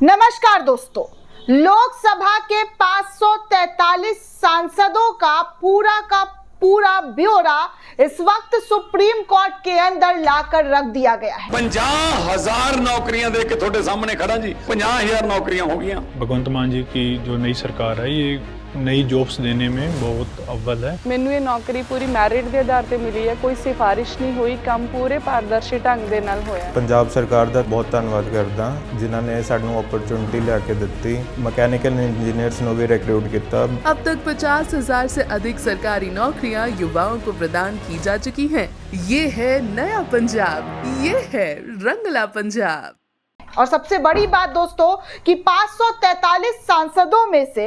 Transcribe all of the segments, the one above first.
नमस्कार दोस्तों, लोकसभा के 543 सांसदों का पूरा ब्यौरा इस वक्त सुप्रीम कोर्ट के अंदर लाकर रख दिया गया है। 50,000 नौकरियां दे के थोड़े सामने खड़ा जी, 50,000 नौकरियां हो गई। भगवंत मान जी की जो नई सरकार है ये नई जॉब्स देने में बहुत अव्वल है। ਮੈਨੂੰ ਇਹ ਨੌਕਰੀ ਪੂਰੀ ਮੈਰਿਟ ਦੇ ਆਧਾਰ ਤੇ ਮਿਲੀ ਹੈ, ਕੋਈ ਸਿਫਾਰਿਸ਼ ਨਹੀਂ ਹੋਈ, ਕੰਮ ਪੂਰੇ ਪਾਰਦਰਸ਼ੀ ਢੰਗ ਦੇ ਨਾਲ ਹੋਇਆ। ਪੰਜਾਬ ਸਰਕਾਰ ਦਾ ਬਹੁਤ ਧੰਨਵਾਦ ਕਰਦਾ ਜਿਨ੍ਹਾਂ ਨੇ ਸਾਨੂੰ ਓਪਰਚੁਨਿਟੀ ਲੈ ਕੇ ਦਿੱਤੀ। मैकेनिकल इंजीनियर्स ਨੂੰ भी रिक्रूट किया। अब तक 50,000 से अधिक सरकारी नौकरियां युवाओं को प्रदान की जा चुकी हैं। ये है नया पंजाब, ये है रंगला पंजाब। और सबसे बड़ी बात दोस्तों कि 543 सांसदों में से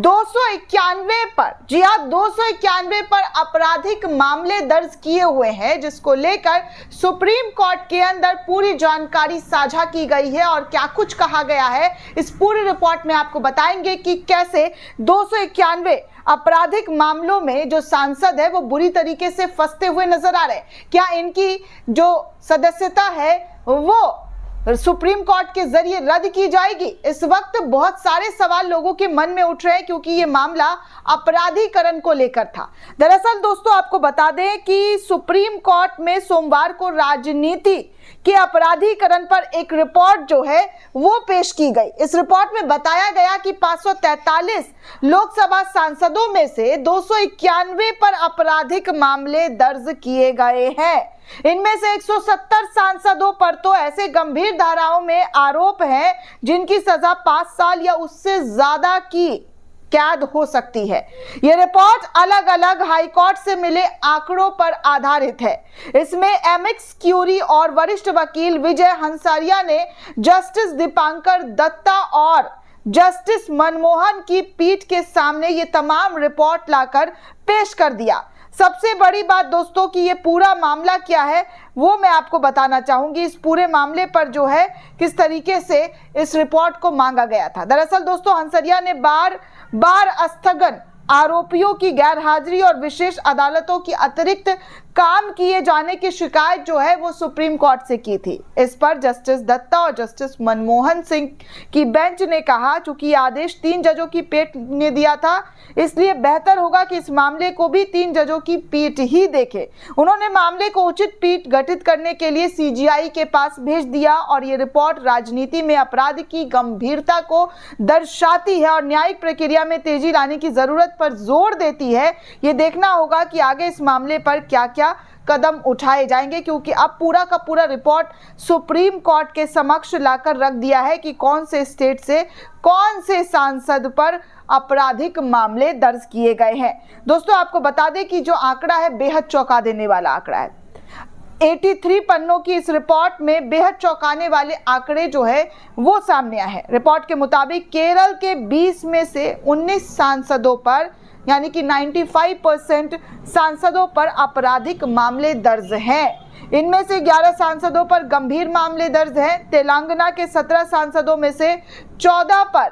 291 पर, जी हाँ 291 पर आपराधिक मामले दर्ज किए हुए हैं, जिसको लेकर सुप्रीम कोर्ट के अंदर पूरी जानकारी साझा की गई है। और क्या कुछ कहा गया है इस पूरी रिपोर्ट में आपको बताएंगे कि कैसे 291 आपराधिक मामलों में जो सांसद है वो बुरी तरीके से फंसते हुए नजर आ रहे हैं। क्या इनकी जो सदस्यता है वो सुप्रीम कोर्ट के जरिए रद्द की जाएगी? इस वक्त बहुत सारे सवाल लोगों के मन में उठ रहे हैं क्योंकि ये मामला अपराधीकरण को लेकर था। दरअसल दोस्तों आपको बता दें कि सुप्रीम कोर्ट में सोमवार को राजनीति के अपराधीकरण पर एक रिपोर्ट जो है वो पेश की गई। इस रिपोर्ट में बताया गया कि 543 लोकसभा सांसदों में से 291 पर आपराधिक मामले दर्ज किए गए हैं। इनमें से 170 सांसदों पर तो ऐसे गंभीर धाराओं में आरोप हैं जिनकी सजा 5 साल या उससे ज्यादा की कैद हो सकती है। यह रिपोर्ट अलग अलग हाईकोर्ट से मिले आंकड़ों पर आधारित है। इसमें एमिक्स क्यूरी और वरिष्ठ वकील विजय हंसरिया ने जस्टिस दीपांकर दत्ता और जस्टिस मनमोहन की पीठ के सामने ये तमाम रिपोर्ट लाकर पेश कर दिया। सबसे बड़ी बात दोस्तों कि ये पूरा मामला क्या है वो मैं आपको बताना चाहूंगी। इस पूरे मामले पर जो है किस तरीके से इस रिपोर्ट को मांगा गया था। दरअसल दोस्तों हंसरिया ने बार स्थगन, आरोपियों की गैरहाजिरी और विशेष अदालतों की अतिरिक्त काम किए जाने की शिकायत जो है वो सुप्रीम कोर्ट से की थी। इस पर जस्टिस दत्ता और जस्टिस मनमोहन सिंह की बेंच ने कहा चूंकि आदेश 3 जजों की पीठ ने दिया था इसलिए बेहतर होगा कि इस मामले को भी 3 जजों की पीठ ही देखे। उन्होंने मामले को उचित पीठ गठित करने के लिए सीजीआई के पास भेज दिया और ये रिपोर्ट राजनीति में अपराध की गंभीरता को दर्शाती है और न्यायिक प्रक्रिया में तेजी लाने की जरूरत पर जोर देती है। ये देखना होगा कि आगे इस मामले पर क्या क्या कदम उठाए जाएंगे क्योंकि अब पूरा का पूरा रिपोर्ट सुप्रीम कोर्ट के समक्ष लाकर रख दिया है कि कौन से स्टेट से कौन से सांसद पर आपराधिक मामले दर्ज किए गए हैं। दोस्तों आपको बता दें कि जो आंकड़ा है बेहद चौंका देने वाला आंकड़ा है। 83 पन्नों की इस रिपोर्ट में बेहद चौंकाने वाले आंकड़े जो है वो सामने आए हैं। रिपोर्ट के मुताबिक केरल के 20 में से 19 सांसदों पर यानी कि 95% सांसदों पर आपराधिक मामले दर्ज हैं। इनमें से 11 सांसदों पर गंभीर मामले दर्ज हैं। तेलंगाना के 17 सांसदों में से 14 पर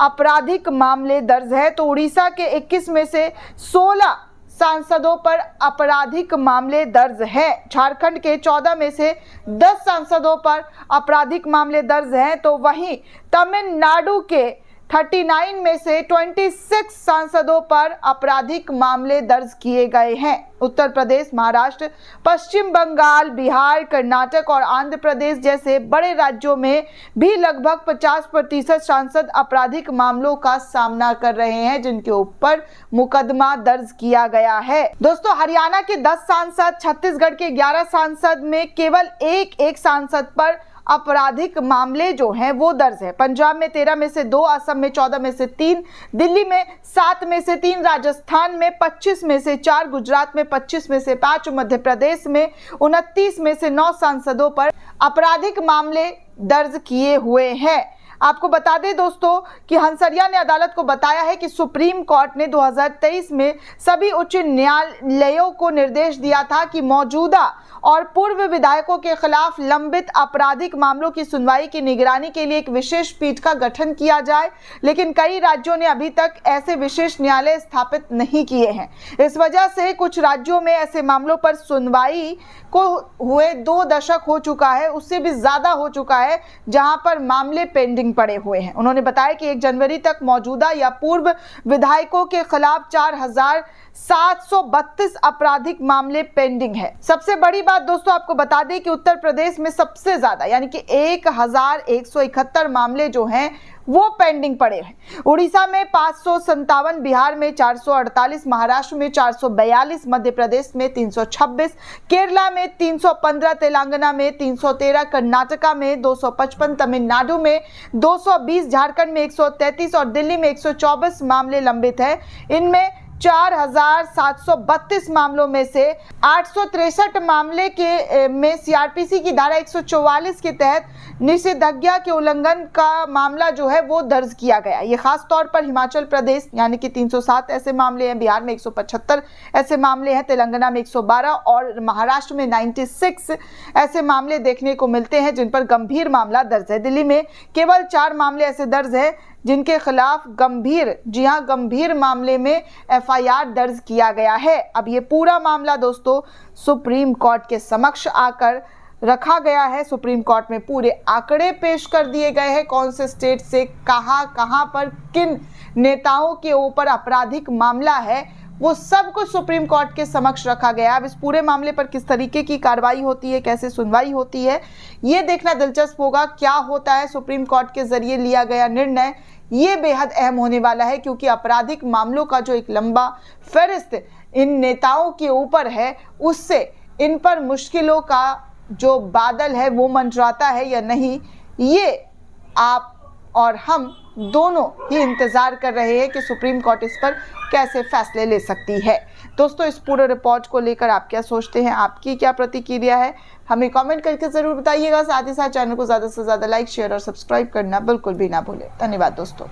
आपराधिक मामले दर्ज है तो उड़ीसा के 21 में से 16 सांसदों पर आपराधिक मामले दर्ज हैं। झारखंड के 14 में से 10 सांसदों पर आपराधिक मामले दर्ज हैं तो वहीं तमिलनाडु के 39 में से 26 सांसदों पर आपराधिक मामले दर्ज किए गए हैं। उत्तर प्रदेश, महाराष्ट्र, पश्चिम बंगाल, बिहार, कर्नाटक और आंध्र प्रदेश जैसे बड़े राज्यों में भी लगभग 50% सांसद आपराधिक मामलों का सामना कर रहे हैं जिनके ऊपर मुकदमा दर्ज किया गया है। दोस्तों हरियाणा के 10 सांसद, छत्तीसगढ़ के 11 सांसद में केवल एक सांसद पर आपराधिक मामले जो हैं वो दर्ज है। पंजाब में 13 में से 2, असम में 14 में से 3, दिल्ली में 7 में से 3, राजस्थान में 25 में से 4, गुजरात में 25 में से 5, मध्य प्रदेश में 29 में से 9 सांसदों पर आपराधिक मामले दर्ज किए हुए हैं। आपको बता दें दोस्तों कि हंसरिया ने अदालत को बताया है कि सुप्रीम कोर्ट ने 2023 में सभी उच्च न्यायालयों को निर्देश दिया था कि मौजूदा और पूर्व विधायकों के खिलाफ लंबित आपराधिक मामलों की सुनवाई की निगरानी के लिए एक विशेष पीठ का गठन किया जाए, लेकिन कई राज्यों ने अभी तक ऐसे विशेष न्यायालय स्थापित नहीं किए हैं। इस वजह से कुछ राज्यों में ऐसे मामलों पर सुनवाई को हुए 2 दशक हो चुका है, उससे भी ज्यादा हो चुका है, जहां पर मामले पेंडिंग पेंडिंग पड़े हुए हैं। उन्होंने बताया कि 1 जनवरी तक मौजूदा या पूर्व विधायकों के खिलाफ 4732 आपराधिक मामले पेंडिंग है। सबसे बड़ी बात दोस्तों आपको बता दें कि उत्तर प्रदेश में सबसे ज्यादा यानी कि 1171 मामले जो हैं वो पेंडिंग पड़े हैं। उड़ीसा में 557, बिहार में 448, महाराष्ट्र में 442, मध्य प्रदेश में 326, केरला में 315, तेलंगाना में 313, कर्नाटका में 255, तमिलनाडु में 220, झारखंड में 133 और दिल्ली में 124 मामले लंबित है। इनमें 4732 मामलों में से 863 मामले के में सीआरपीसी की धारा 144 के तहत निषेधाज्ञा के उल्लंघन का मामला जो है वो दर्ज किया गया। ये खास तौर पर हिमाचल प्रदेश यानी कि 307 ऐसे मामले हैं, बिहार में 175 ऐसे मामले हैं, तेलंगाना में 112 और महाराष्ट्र में 96 ऐसे मामले देखने को मिलते हैं जिन पर गंभीर मामला दर्ज है। दिल्ली में केवल 4 मामले ऐसे दर्ज है जिनके खिलाफ गंभीर मामले में एफआईआर दर्ज किया गया है। अब ये पूरा मामला दोस्तों सुप्रीम कोर्ट के समक्ष आकर रखा गया है। सुप्रीम कोर्ट में पूरे आंकड़े पेश कर दिए गए हैं, कौन से स्टेट से कहां पर किन नेताओं के ऊपर आपराधिक मामला है, वो सब कुछ सुप्रीम कोर्ट के समक्ष रखा गया। अब इस पूरे मामले पर किस तरीके की कार्रवाई होती है, कैसे सुनवाई होती है, ये देखना दिलचस्प होगा। क्या होता है सुप्रीम कोर्ट के जरिए लिया गया निर्णय, ये बेहद अहम होने वाला है क्योंकि आपराधिक मामलों का जो एक लंबा फहरिस्त इन नेताओं के ऊपर है, उससे इन पर मुश्किलों का जो बादल है वो मंडराता है या नहीं, ये आप और हम दोनों ही इंतजार कर रहे हैं कि सुप्रीम कोर्ट इस पर कैसे फैसले ले सकती है। दोस्तों इस पूरे रिपोर्ट को लेकर आप क्या सोचते हैं, आपकी क्या प्रतिक्रिया है, हमें कमेंट करके जरूर बताइएगा। साथ ही साथ चैनल को ज़्यादा से ज़्यादा लाइक, शेयर और सब्सक्राइब करना बिल्कुल भी ना भूलें। धन्यवाद दोस्तों।